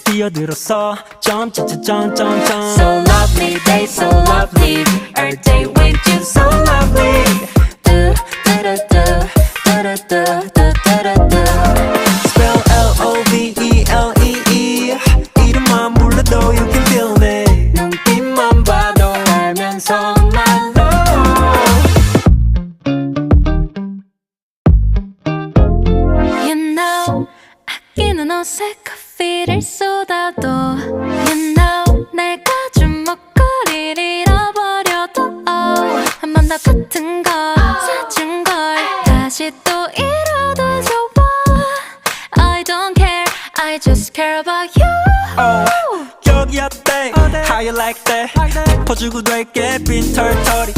뛰어들어서 jump jump jump jump jump. So lovely, they so lovely. Every day with you so lovely. Do do do do do do do do. Spell L-O-V-E-L-E-E. 이름만 불러도 you can feel it. 눈빛만 봐도 알면서 말로. You know 아끼는 옷에 커피를 쏟아도 You know 내가 준 목걸이를 잃어버려도 한 번 더 같은 걸 사준 걸 다시 또 잃어도 좋아 I don't care I just care about you. 여기 어때? How you like that? 퍼주고 될게 빈 털털이